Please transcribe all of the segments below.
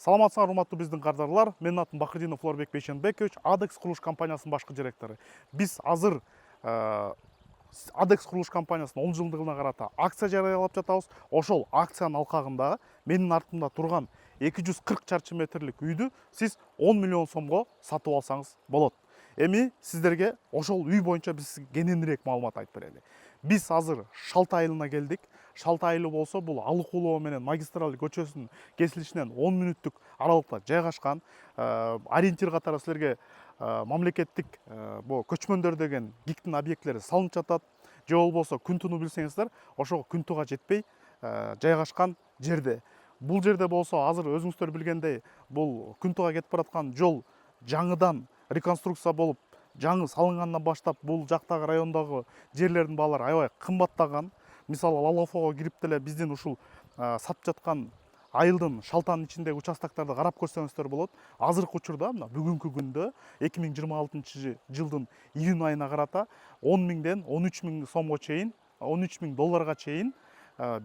Саламатсыңар, урматтуу биздин кардарлар. Менин атым Бакырдинов Флорбек Бейшенбекович, Адекс курулуш компаниясынын башкы директору. Биз азыр Адекс курулуш компаниясынын 10 жылдыгына карата акция жарыялап жатабыз. Ошол акциянын алкагында менин артымда турган 240 чарчы метрлик үйдү сиз 10 миллион сомго сатып алсаңыз болот. Эми сиздерге ошол үй боюнча биз кененирээк маалымат айтып берели. Биз азыр Шалт айылына келдик. Шалт айылы болсо бул Алык Улоо менен магистраль көчөсүнүн кесилишинен 10 мүнөттүк аралыкта жайгашкан. Ориентир катары силерге мамлекеттик көчмөндөр деген гиктин объектилери салынып жатат. Же болбосо күн тууну билсеңиздер, ошого күн тууга жетпей жайгашкан жерде. Бул жерде болсо азыр өзүңүздөр билгендей, бул күн тууга кетип бараткан жол жаңыдан реконструкция болуп, жаңы салынгандан баштап бул жактагы райондогу жерлердин баалары аябай кымбаттаган. Мисалы Лалофого кирип деле биздин ушул сатып жаткан айылдын шалтанын ичиндеги участокторду карап көрсөңүздөр болот. Азыркы учурда мына бүгүнкү күндө 2026 жылдын июнь айына карата 10 миңден 13 миң сомго чейин, 13 миң долларга чейин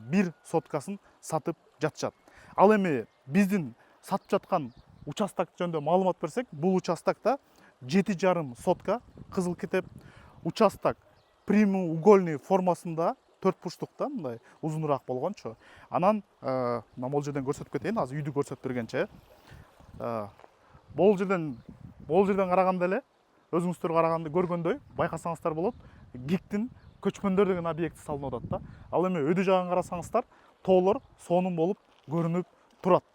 бир соткасын сатып жатышат. Ал эми биздин сатып жаткан участок жөнүндө маалымат берсек, бул участокто 7,5 сотка кызыл китеп, участок прямоугольный формасында, төрт бурчтукта мындай узунураак болгончу. Анан могул жерден көрсөтүп кетейин, азыр үйдү көрсөтүп бергенче. Могул жерден караганда эле өзүңүздөр караганда көргөндөй байкасаңыздар болот. Гиктин көчмөндөр деген объекти салынып атат да. Ал эми өйдө жагын карасаңыздар, тоолор сонун болуп көрүнүп турат.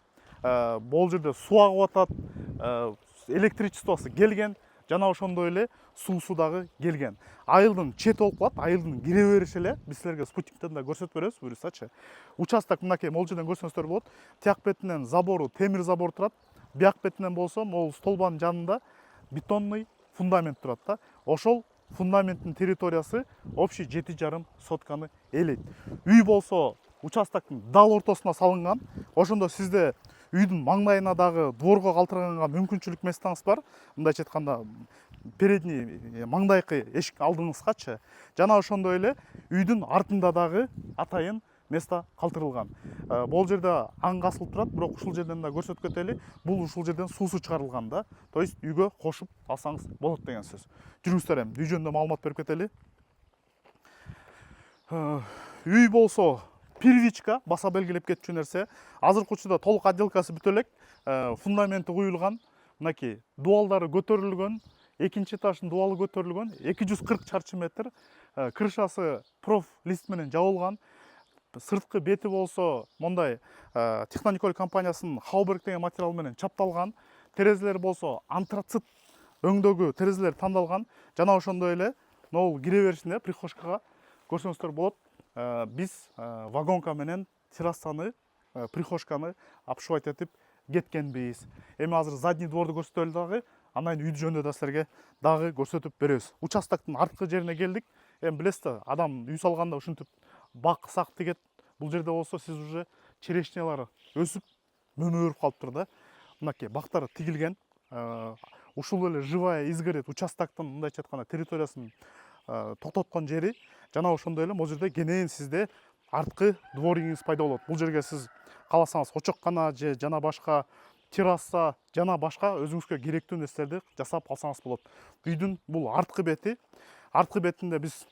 Могул жерде суу агып атат, электричествосы келген, жана ошондой эле суусу дагы келген. Айылдын чети болуп калат, айылдын кире бериши эле биз силерге спутниктен да көрсөтүп беребиз, буюрсачы. Участок мынакей могул жерден көрсөңүздөр болот. Тияк бетинен забору, темир забор турат. Бияк бетинен болсо могул столбанын жанында бетонный фундамент турат да. Ошол фундаменттин территориясы общий 7,5 сотканы ээлейт. Үй болсо участоктун дал ортосуна салынган. Ошондо сизде үйдүн маңдайына дагы дворго калтырганга мүмкүнчүлүк местаңыз бар. Мындайча айтканда, передний маңдайкы эшик алдыңызгачы. Жана ошондой эле үйдүн артында дагы атайын место калтырылган. Бул жерде аң касылып турат, бирок ушул жерден да көрсөтүп кетели. Бул ушул жерден суусу чыгарылган да. То есть үйгө кошуп алсаңыз болот деген сөз. Жүрүңүздөр эми үй жөнүндө маалымат берип кетели. Үй болсо первичка, баса белгилеп кетчү нерсе. Азыркы учурда толук отделкасы бүтө элек, фундаменти куюлган, мынакей дубалдары көтөрүлгөн, экинчи этаждын дубалы көтөрүлгөн, 240 чарчы метр, крышасы проф лист менен жабылган. Сырткы бети болсо мондай Технониколь компаниясынын Хауберг деген материал менен чапталган. Терезелер болсо антрацит өңдөгү терезелер тандалган. Жана ошондой эле могул кире беришинде прихожкага көрсөңүздөр болот. Биз вагонка менен террасаны, прихожканы обшивать этип кеткенбиз. Эми азыр задний дворду көрсөтөлү дагы, анан үйдү жөнүндө да силерге дагы көрсөтүп беребиз. Участоктун арткы жерине келдик. Эми билесиз, адам үй салганда ушинтип бак сак тигет. Бул жерде болсо сиз уже черешнялар өсүп, мөмө берип калыптыр да. Мынакей бактары тигилген. Ушул эле живая изгородь участоктун мындайча айтканда территориясын токтоткон жери. Жана ошондой эле могул жерде кенен сизде арткы двориңиз пайда болот. Бул жерге сиз кааласаңыз очоккана же жана башка терраса жана башка өзүңүзгө керектүү нерселерди жасап алсаңыз болот. Үйдүн бул арткы бети. Арткы бетинде биз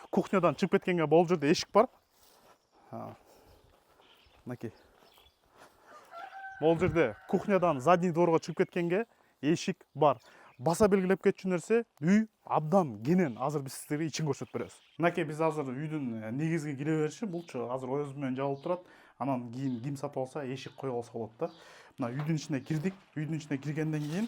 кухнядан чыгып кеткенге бул жерде эшик бар. Мынакей. Бул жерде кухнядан задний дворго чыгып кеткенге эшик бар. Баса белгилеп кетчү нерсе, үй абдан кенен. Азыр биз сиздерге ичин көрсөтүп беребиз. Мынакей биз азыр үйдүн негизги кире бериши булчу азыр оюз менен жабылып турат. Анан кийин ким сатып алса эшик коюп алса болот да. Мына үйдүн ичине кирдик. Үйдүн ичине киргенден кийин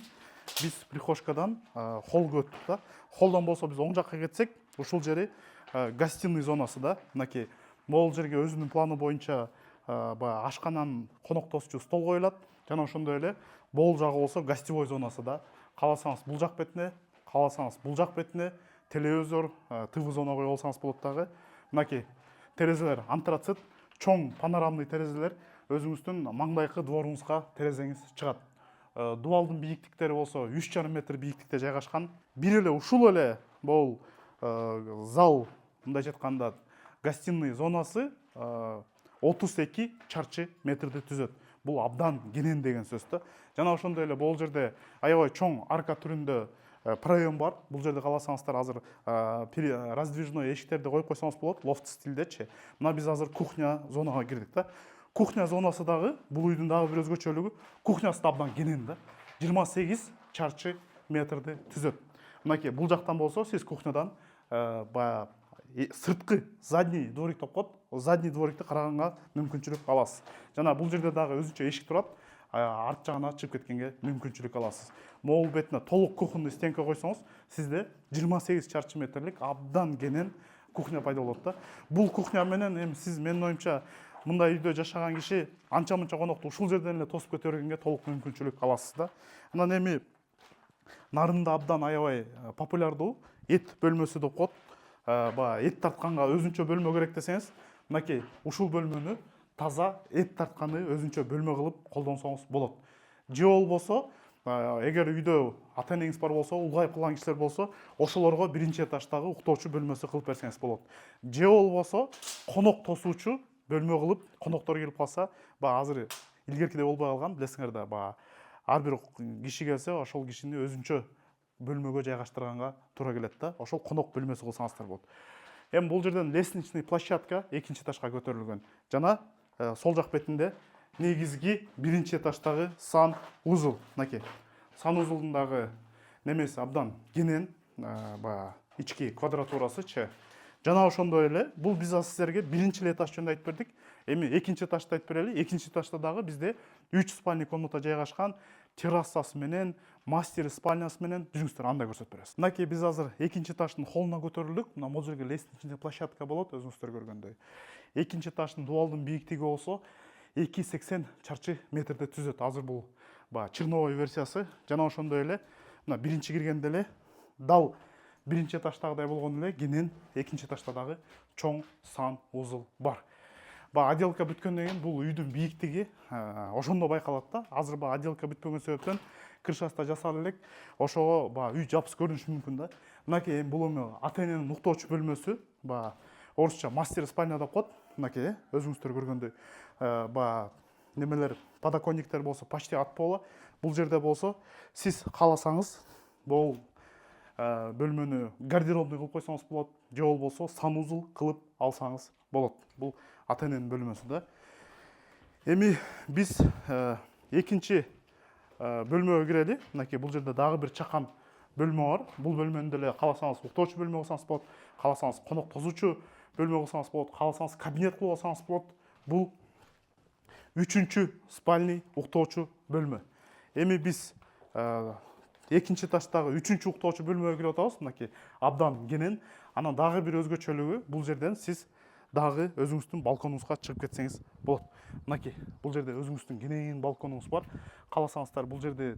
биз прихожкадан холго өттүк да. Холдон болсо биз оң жакка кетсек, ушул жери гостиный зонасы да. Мынакей могул жерге өзүнүн планы боюнча баягы ашкананын коноктосчу стол коюлат. Жана ошондой эле бул жагы болсо гостевой зонасы да. Кааласаңыз бул жак бетине, кааласаңыз бул жак бетине телевизор, ТВ зона коюп алсаңыз болот дагы. Мынакей терезелер антрацит, чоң панорамный терезелер, өзүңүздүн маңдайкы дворуңузга терезеңиз чыгат. Дубалдын бийиктиктери болсо 3,5 метр бийиктикте жайгашкан. Бир эле ушул эле бул зал, мындайча айтканда гостиный зонасы 32 чарчы метрди түзөт. бул абдан кенен деген сөз да. Жана ошондой эле бул жерде аябай чоң арка түрүндө проем бар. Бул жерде кааласаңыздар азыр раздвижной эшиктерди коюп койсоңуз болот, лофт стилдечи. Мына биз азыр кухня зонага кирдик да. Кухня зонасы дагы бул үйдүн дагы бир өзгөчөлүгү, кухнясы да абдан кенен да. 28 чарчы метрди түзөт. Мынакей бул жактан болсо сиз кухнядан баягы сырткы задний дворик деп коет. Задний дворикти караганга мүмкүнчүлүк аласыз. Жана бул жерде дагы өзүнчө эшик турат. Арт жагына чыгып кеткенге мүмкүнчүлүк аласыз. Могул бетине толук кухонный стенка койсоңуз, сизде 28 чарчы метрлик абдан кенен кухня пайда болот да. Бул кухня менен эми сиз менин оюмча мындай үйдө жашаган киши анча-мынча конокту ушул жерден эле тосуп көтөргөнгө толук мүмкүнчүлүк аласыз да. Анан эми нарында абдан аябай популярдуу эт бөлмөсү деп коет. Баягы эт тартканга өзүнчө бөлмө керек десеңиз, мынакей ушул бөлмөнү таза эт тартканы өзүнчө бөлмө кылып колдонсоңуз болот. Же болбосо, эгер үйдө ата энеңиз бар болсо, улгайып калган кишилер болсо, ошолорго биринчи этаждагы уктоочу бөлмөсү кылып берсеңиз болот. Же болбосо, конок тосуучу бөлмө кылып, коноктор келип калса, баягы азыр илгеркидей болбой калган, билесиңер да, баягы ар бир киши келсе, ошол кишини өзүнчө бөлмөгө жайгаштырганга туура келет да. Ошол конок бөлмөсү кылсаңыздар болот. Эми бул жерден лестничный площадка экинчи этажга көтөрүлгөн. Жана сол жак бетинде негизги биринчи этаждагы сан узул. Мынакей сан узулдун дагы немеси абдан кенен, баягы ички квадратурасычы. Жана ошондой эле бул биз азыр силерге биринчи этаж жөнүндө айтып бердик. Эми экинчи этажды айтып берели. Экинчи этажда дагы бизде 3 спальный комната жайгашкан, террасасы менен, мастер спальнясы менен жүзүңүздөр анда көрсөтүп беребиз. Мынакей биз азыр экинчи этаждын холлуна көтөрүлдүк. Мына могул жерге лестничный площадка болот, өзүңүздөр көргөндөй. Экинчи этаждын дубалдын бийиктиги болсо 280 чарчы метрди түзөт. Азыр бул баягы черновой версиясы. Жана ошондой эле мына биринчи киргенде эле дал биринчи этаждагыдай болгон эле кенен экинчи этажда дагы чоң сан узул бар. Баягы отделка бүткөндөн кийин бул үйдүн бийиктиги ошондо байкалат да. Азыр баягы отделка бүтпөгөн себептен крышасы да жасалып элек, ошого баягы үй жапсыз көрүнүшү мүмкүн да. Мынакей бул эми ата эненин уктоочу бөлмөсү, баягы орусча мастер спальня деп коет. Мынакей өзүңүздөр көргөндөй баягы немелер, подоконниктер болсо почти ат пола. Бул жерде болсо сиз кааласаңыз бул бөлмөнү гардеробный кылып койсоңуз болот, же болбосо санузел кылып алсаңыз болот. Бул ата эненин бөлмөсү да. Эми биз экинчи бөлмөгө кирели. Мынакей бул жерде дагы бир чакан бөлмө бар. Бул бөлмөнү деле кааласаңыз уктоочу бөлмө кылсаңыз болот, кааласаңыз конок тосуучу бөлмө кылсаңыз болот, кааласаңыз кабинет кылып алсаңыз болот. Бул үчүнчү спальный уктоочу бөлмө. Эми биз экинчи этаждагы үчүнчү уктоочу бөлмөгө кирип атабыз. Мынакей абдан кенен. Анан дагы бир өзгөчөлүгү, бул жерден сиз дагы өзүңүздүн балконуңузга чыгып кетсеңиз болот. Мынакей бул жерде өзүңүздүн кенен балконуңуз бар. Кааласаңыздар бул жерде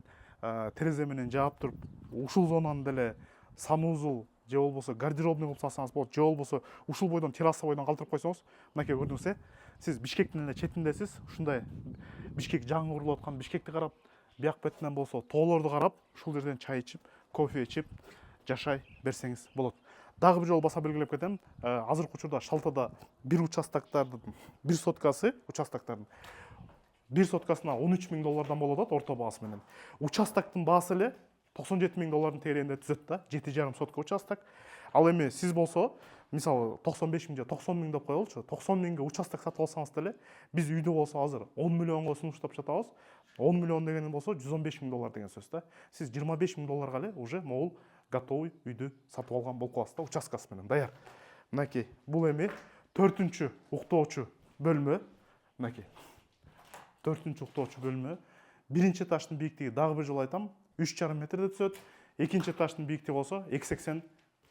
терезе менен жаап туруп, ушул зонаны деле санузел же болбосо гардеробный кылып салсаңыз болот, же болбосо ушул бойдон терраса бойдон калтырып койсоңуз, мынакей көрдүңүз, сиз Бишкектин эле четиндесиз. Ушундай Бишкек жаңы курулуп аткан Бишкекти карап, бияк бетинен болсо тоолорду карап, ушул жерден чай ичип, кофе ичип жашай берсеңиз болот. Дагы бир жолу баса белгилеп кетем, азыркы учурда Шалтада бир участоктардын бир соткасы, участоктардын бир соткасына 13 000 доллардан болот атат орто баасы менен. Участоктун баасы эле 97 000 доллардын тегерегинде түзөт да, 7,5 сотка участок. Ал эми сиз болсо, мисалы 95 000 же 90 000 деп коелучу, 90 000ге участок сатып алсаңыз деле, биз үйдү болсо азыр 10 миллионго сунуштап жатабыз. 10 миллион деген болсо 115 000 доллар деген сөз да. Сиз 25 000 долларга эле уже могул готовый үйдү сатып алган болуп каласыз да, участкасы менен даяр. Мынакей бул эми 4-чү уктоочу бөлмө. Мынакей 4-чү уктоочу бөлмө. Биринчи этаждын бийиктиги дагы бир жолу айтам, 3,5 метрде түзөт. Экинчи этаждын бийиктиги болсо 280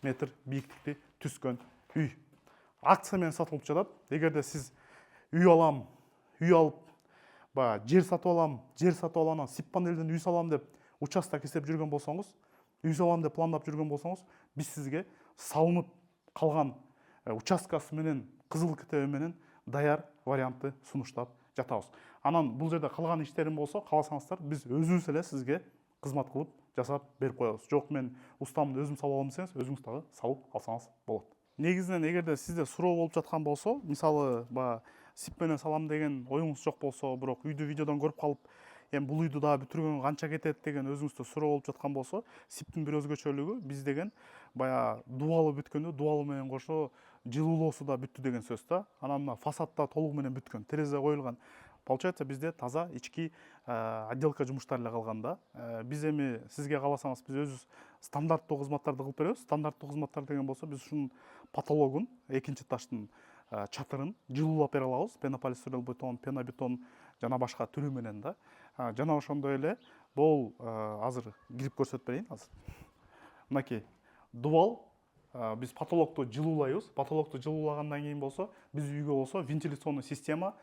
метр бийиктикти түзгөн үй. Акция менен сатылып жатат. Эгерде сиз үй алам, үй алып, жер сатып алам, сип панелден үй салам деп участок издеп жүргөн болсоңуз, үй салам деп пландап жүргөн болсоңуз, биз сизге салынып калган участкасы менен, кызыл китеби менен даяр вариантты сунуштап жатабыз. Анан бул жерде калган иштерим болсо, кааласаңыздар, биз өзүбүз эле сизге кызмат кылып жасап берип коебуз. Жок, мен устамды өзүм салып алам десеңиз, өзүңүз дагы салып алсаңыз болот. Негизинен эгерде сизде суроо болуп жаткан болсо, мисалы сип менен салам деген оюңуз жок болсо, бирок үйдү видеодон көрүп калып, эми бул үйдү дагы бүтүргөнгө канча кетет деген өзүңүздө суроо болуп жаткан болсо, сиптин бир өзгөчөлүгү биз деген баягы дубалы бүткөндө дубалы менен кошо жылуулоосу да бүттү деген сөз да. Анан мына фасадта толугу менен бүткөн, терезе коюлган. Получается бизде таза ички отделка жумуштары эле калган да. Биз эми сизге кааласаңыз биз өзүбүз стандарттуу кызматтарды кылып беребиз. Стандарттуу кызматтар деген болсо биз ушунун потологун, экинчи этаждын чатырын жылуулап бере алабыз. Пенополистирол бетон, пенобетон жана башка түрү менен да. Жана ошондой эле бул азыр кирип көрсөтүп берейин азыр. Мынакей дубал, биз потолокту жылуулайбыз. Потолокту жылуулагандан кийин болсо биз үйгө болсо вентиляционный система,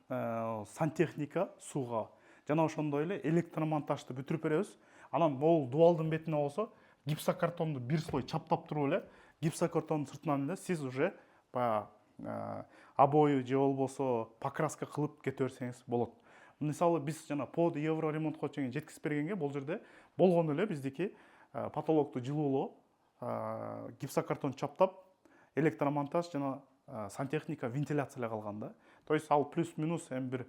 сантехника сууга жана ошондой эле электромонтажды бүтүрүп беребиз. Анан могул дубалдын бетине болсо гипсокартонду бир слой чаптап туруп эле гипсокартондун сыртынан эле сиз уже баягы обои же болбосо покраска кылып кете берсеңиз болот. Мисалы биз жана под евро ремонтко чейин жеткизип бергенге бул жерде болгону эле биздики потолокту жылуулоо, гипсокартон чаптап, электромонтаж жана сантехника, вентиляция эле калган да. То есть ал плюс-минус эми бир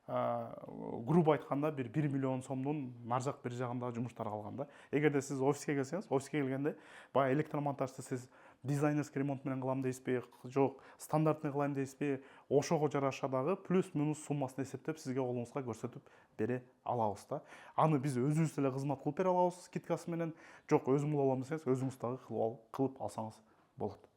грубо айтканда бир 1 миллион сомдун нар жак бир жагында жумуштар калган да. Эгерде сиз офиске келсеңиз, офиске келгенде баягы электромонтажды сиз дизайнерский ремонт менен кылам дейсизби, жок стандартный кылайм дейсизби, ошого жараша дагы плюс-минус суммасын эсептеп сизге колуңузга көрсөтүп бере алабыз да. Аны биз өзүбүз эле кызмат кылып бере алабыз скидкасы менен. Жок өзүм кыла алам десеңиз, өзүңүз дагы кылып алсаңыз болот.